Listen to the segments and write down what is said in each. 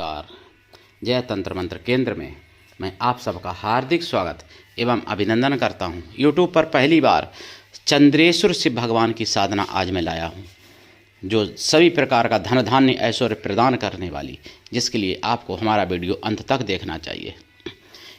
नमस्कार। जय तंत्र मंत्र केंद्र में मैं आप सबका हार्दिक स्वागत एवं अभिनंदन करता हूं। YouTube पर पहली बार चंद्रेश्वर शिव भगवान की साधना आज मैं लाया हूं, जो सभी प्रकार का धन धान्य ऐश्वर्य प्रदान करने वाली, जिसके लिए आपको हमारा वीडियो अंत तक देखना चाहिए।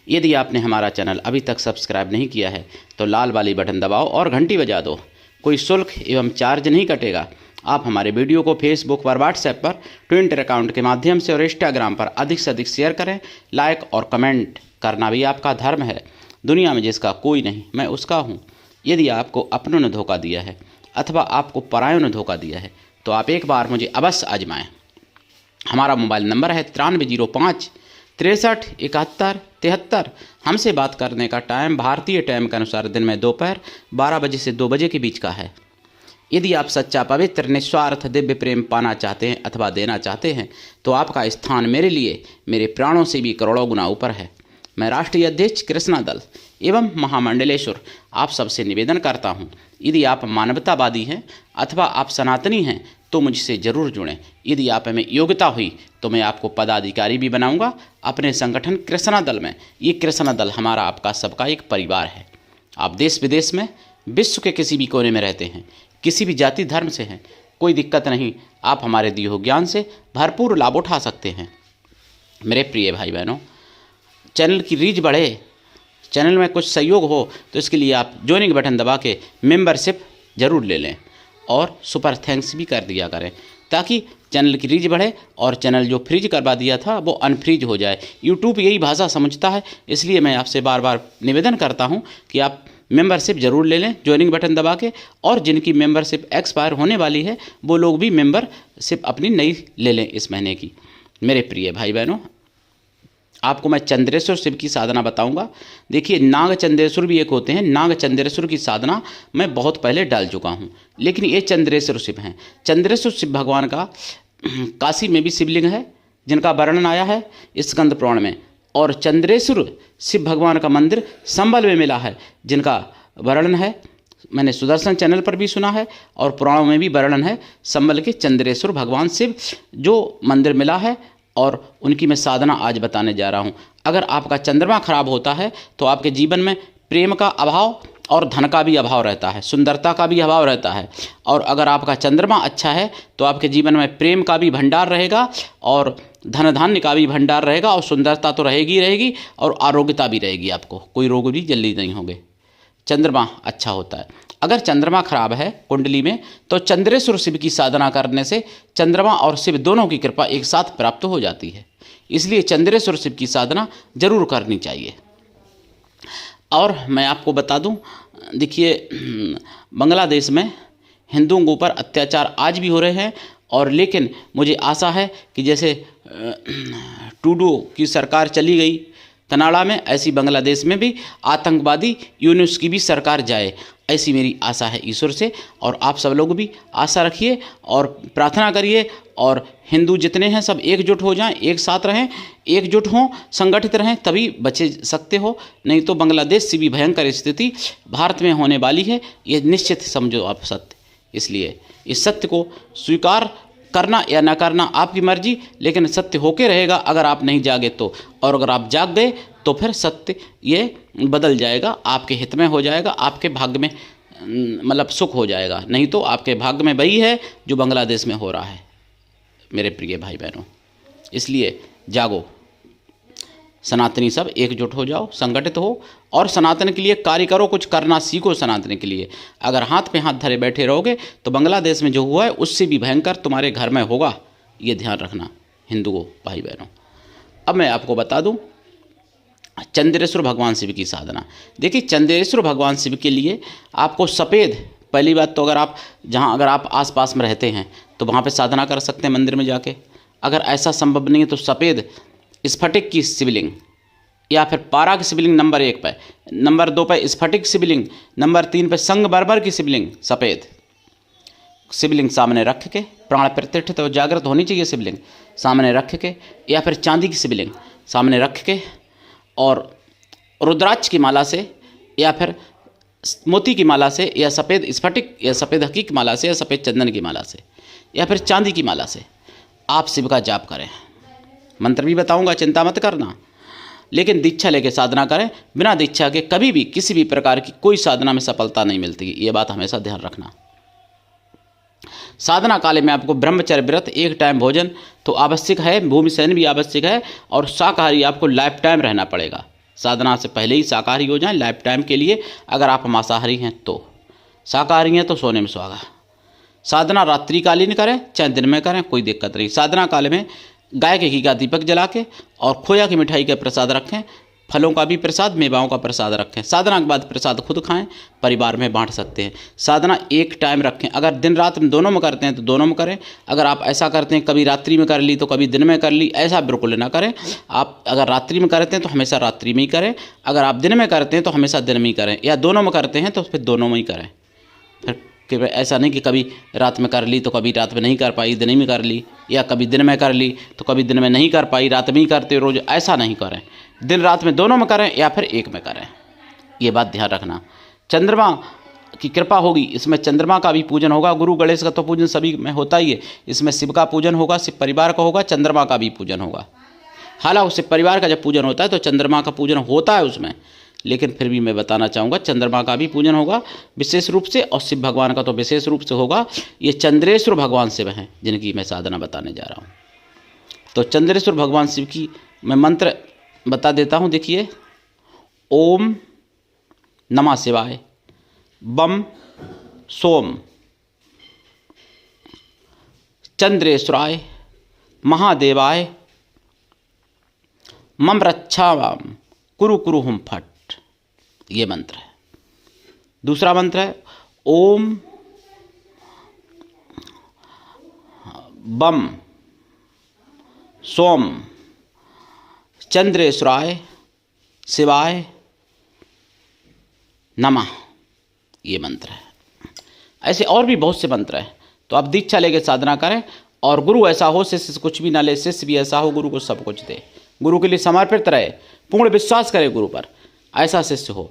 यदि आपने हमारा चैनल अभी तक सब्सक्राइब नहीं किया है तो लाल वाली बटन दबाओ और घंटी बजा दो। कोई शुल्क एवं चार्ज नहीं कटेगा। आप हमारे वीडियो को फेसबुक पर, व्हाट्सएप पर, ट्विटर अकाउंट के माध्यम से और इंस्टाग्राम पर अधिक से अधिक शेयर करें। लाइक और कमेंट करना भी आपका धर्म है। दुनिया में जिसका कोई नहीं, मैं उसका हूँ। यदि आपको अपनों ने धोखा दिया है अथवा आपको परायों ने धोखा दिया है तो आप एक बार मुझे अवश्य आजमाएं। हमारा मोबाइल नंबर है 9305 63 71 73। हमसे बात करने का टाइम भारतीय टाइम के अनुसार दिन में दोपहर 12 बजे से 2 बजे के बीच का है। यदि आप सच्चा, पवित्र, निस्वार्थ दिव्य प्रेम पाना चाहते हैं अथवा देना चाहते हैं तो आपका स्थान मेरे लिए मेरे प्राणों से भी करोड़ों गुना ऊपर है। मैं राष्ट्रीय अध्यक्ष कृष्णा दल एवं महामंडलेश्वर आप सबसे निवेदन करता हूं, यदि आप मानवतावादी हैं अथवा आप सनातनी हैं तो मुझसे ज़रूर जुड़ें। यदि आप में योग्यता हुई तो मैं आपको पदाधिकारी भी बनाऊंगा अपने संगठन कृष्णा दल में। ये कृष्णा दल हमारा आपका सबका एक परिवार है। आप देश विदेश में, विश्व के किसी भी कोने में रहते हैं, किसी भी जाति धर्म से हैं, कोई दिक्कत नहीं। आप हमारे दिए हुए ज्ञान से भरपूर लाभ उठा सकते हैं। मेरे प्रिय भाई बहनों, चैनल की रीच बढ़े, चैनल में कुछ सहयोग हो तो इसके लिए आप ज्वाइनिंग बटन दबा के मेंबरशिप ज़रूर ले लें और सुपर थैंक्स भी कर दिया करें, ताकि चैनल की रीच बढ़े और चैनल जो फ्रीज करवा दिया था वो अनफ्रीज हो जाए। यूट्यूब यही भाषा समझता है, इसलिए मैं आपसे बार बार निवेदन करता हूं कि आप मेंबरशिप ज़रूर ले लें ज्वाइनिंग बटन दबा के। और जिनकी मेंबरशिप एक्सपायर होने वाली है वो लोग भी मेंबरशिप अपनी नई ले लें इस महीने की। मेरे प्रिय भाई बहनों, आपको मैं चंद्रेश्वर शिव की साधना बताऊंगा। देखिए, नाग चंद्रेश्वर भी एक होते हैं। नाग चंद्रेश्वर की साधना मैं बहुत पहले डाल चुका हूं, लेकिन ये चंद्रेश्वर शिव हैं। चंद्रेश्वर शिव भगवान का काशी में भी शिवलिंग है जिनका वर्णन आया है स्कंद पुराण में, और चंद्रेश्वर शिव भगवान का मंदिर संबल में मिला है जिनका वर्णन है मैंने सुदर्शन चैनल पर भी सुना है और पुराणों में भी वर्णन है। संबल के चंद्रेश्वर भगवान शिव जो मंदिर मिला है और उनकी मैं साधना आज बताने जा रहा हूं। अगर आपका चंद्रमा खराब होता है तो आपके जीवन में प्रेम का अभाव और धन का भी अभाव रहता है, सुंदरता का भी अभाव रहता है। और अगर आपका चंद्रमा अच्छा है तो आपके जीवन में प्रेम का भी भंडार रहेगा और धन धान्य का भी भंडार रहेगा और सुंदरता तो रहेगी रहेगी और आरोग्यता भी रहेगी। आपको कोई रोग भी जल्दी नहीं होंगे। चंद्रमा अच्छा होता है। अगर चंद्रमा खराब है कुंडली में तो चंद्रेश्वर शिव की साधना करने से चंद्रमा और शिव दोनों की कृपा एक साथ प्राप्त हो जाती है। इसलिए चंद्रेश्वर शिव की साधना जरूर करनी चाहिए। और मैं आपको बता दूं, देखिए, बांग्लादेश में हिंदुओं के ऊपर अत्याचार आज भी हो रहे हैं, और लेकिन मुझे आशा है कि जैसे टूडू की सरकार चली गई कनाडा में, ऐसी बांग्लादेश में भी आतंकवादी यूनुस की भी सरकार जाए, ऐसी मेरी आशा है ईश्वर से। और आप सब लोग भी आशा रखिए और प्रार्थना करिए, और हिंदू जितने हैं सब एकजुट हो जाएं, एक साथ रहें, एकजुट हों, संगठित रहें, तभी बचे सकते हो। नहीं तो बांग्लादेश से भी भयंकर स्थिति भारत में होने वाली है, ये निश्चित समझो आप सत्य। इसलिए इस सत्य को स्वीकार करना या ना करना आपकी मर्जी, लेकिन सत्य होके रहेगा अगर आप नहीं जागे तो। और अगर आप जाग गए तो फिर सत्य ये बदल जाएगा, आपके हित में हो जाएगा, आपके भाग्य में मतलब सुख हो जाएगा। नहीं तो आपके भाग्य में वही है जो बांग्लादेश में हो रहा है। मेरे प्रिय भाई बहनों, इसलिए जागो, सनातनी सब एकजुट हो जाओ, संगठित हो और सनातन के लिए कार्य करो, कुछ करना सीखो सनातन के लिए। अगर हाथ पे हाथ धरे बैठे रहोगे तो बांग्लादेश में जो हुआ है उससे भी भयंकर तुम्हारे घर में होगा, ये ध्यान रखना हिंदुओं भाई बहनों। अब मैं आपको बता दूं चंद्रेश्वर भगवान शिव की साधना। देखिए, चंद्रेश्वर भगवान शिव के लिए आपको सफ़ेद, पहली बात तो अगर आप आसपास में रहते हैं तो वहाँ पे साधना कर सकते हैं मंदिर में जाके। अगर ऐसा संभव नहीं है तो सफ़ेद स्फटिक की शिवलिंग या फिर पारा की शिवलिंग नंबर 1 पे, नंबर 2 पे स्फटिक शिवलिंग, नंबर 3 पे संगमरमर की शिवलिंग, सफ़ेद शिवलिंग सामने रख के, प्राण प्रतिष्ठित और जागृत होनी चाहिए शिवलिंग सामने रख के, या फिर चांदी की शिवलिंग सामने रख के, और रुद्राक्ष की माला से या फिर मोती की माला से या सफ़ेद स्फटिक या सफ़ेद हकी की माला से या सफ़ेद चंदन की माला से या फिर चांदी की माला से आप शिव का जाप करें। मंत्र भी बताऊंगा, चिंता मत करना। लेकिन दीक्षा लेके साधना करें, बिना दीक्षा के कभी भी किसी भी प्रकार की कोई साधना में सफलता नहीं मिलती, ये बात हमेशा ध्यान रखना। साधना काल में आपको ब्रह्मचर्य व्रत, एक टाइम भोजन तो आवश्यक है, भूमि शयन भी आवश्यक है, और शाकाहारी आपको लाइफ टाइम रहना पड़ेगा। साधना से पहले ही शाकाहारी हो जाएं लाइफ टाइम के लिए। अगर आप मांसाहारी हैं तो, शाकाहारी हैं तो सोने में सुहागा। साधना रात्रिकालीन करें चाहे दिन में करें, कोई दिक्कत नहीं। साधना काल में गाय के घी का दीपक जला के और खोया की मिठाई का प्रसाद रखें, फलों का भी प्रसाद, मेवाओं का प्रसाद रखें। साधना के बाद प्रसाद खुद खाएं, परिवार में बांट सकते हैं। साधना एक टाइम रखें, अगर दिन रात में दोनों में करते हैं तो दोनों में करें। अगर आप ऐसा करते हैं कभी रात्रि में कर ली तो कभी दिन में कर ली, ऐसा बिल्कुल ना करें। आप अगर रात्रि में करते हैं तो हमेशा रात्रि में ही करें, अगर आप दिन में करते हैं तो हमेशा दिन में ही करें, या दोनों में करते हैं तो फिर दोनों में ही करें। फिर कि ऐसा नहीं कि कभी रात में कर ली तो कभी रात में नहीं कर पाई, दिन में कर ली, या कभी दिन में कर ली तो कभी दिन में नहीं कर पाई, रात में ही करते रोज़, ऐसा नहीं करें। दिन रात में दोनों में करें या फिर एक में करें, ये बात ध्यान रखना। चंद्रमा की कृपा होगी, इसमें चंद्रमा का भी पूजन होगा। गुरु गणेश का तो पूजन सभी में होता ही है, इसमें शिव का पूजन होगा, शिव परिवार का होगा, चंद्रमा का भी पूजन होगा। हालांकि शिव परिवार का जब पूजन होता है तो चंद्रमा का पूजन होता है उसमें, लेकिन फिर भी मैं बताना चाहूँगा चंद्रमा का भी पूजन होगा विशेष रूप से, और शिव भगवान का तो विशेष रूप से होगा। ये चंद्रेश्वर भगवान शिव हैं जिनकी मैं साधना बताने जा रहा हूँ। तो चंद्रेश्वर भगवान शिव की मैं मंत्र बता देता हूँ। देखिए, ओम नमः शिवाय, बम सोम, चंद्रेश्वराय, महादेवाय, मम रक्षावाम, कुरु कुरु हुम फट, ये मंत्र है। दूसरा मंत्र है ओम बम सोम चंद्रेश्वराय शिवाय नमः, ये मंत्र है। ऐसे और भी बहुत से मंत्र हैं। तो आप दीक्षा लेके साधना करें, और गुरु ऐसा हो, शिष्य से कुछ भी ना ले, शिष्य भी ऐसा हो गुरु को सब कुछ दे, गुरु के लिए समर्पित रहे, पूर्ण विश्वास करे गुरु पर, ऐसा शिष्य हो।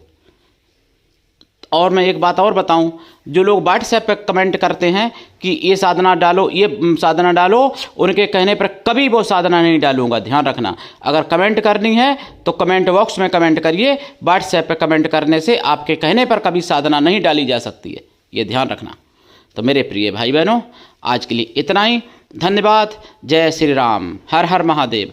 और मैं एक बात और बताऊं, जो लोग व्हाट्सएप पे कमेंट करते हैं कि ये साधना डालो, ये साधना डालो, उनके कहने पर कभी वो साधना नहीं डालूंगा। ध्यान रखना, अगर कमेंट करनी है तो कमेंट बॉक्स में कमेंट करिए, व्हाट्सएप पे कमेंट करने से आपके कहने पर कभी साधना नहीं डाली जा सकती है, ये ध्यान रखना। तो मेरे प्रिय भाई बहनों, आज के लिए इतना ही। धन्यवाद। जय श्री राम। हर हर महादेव।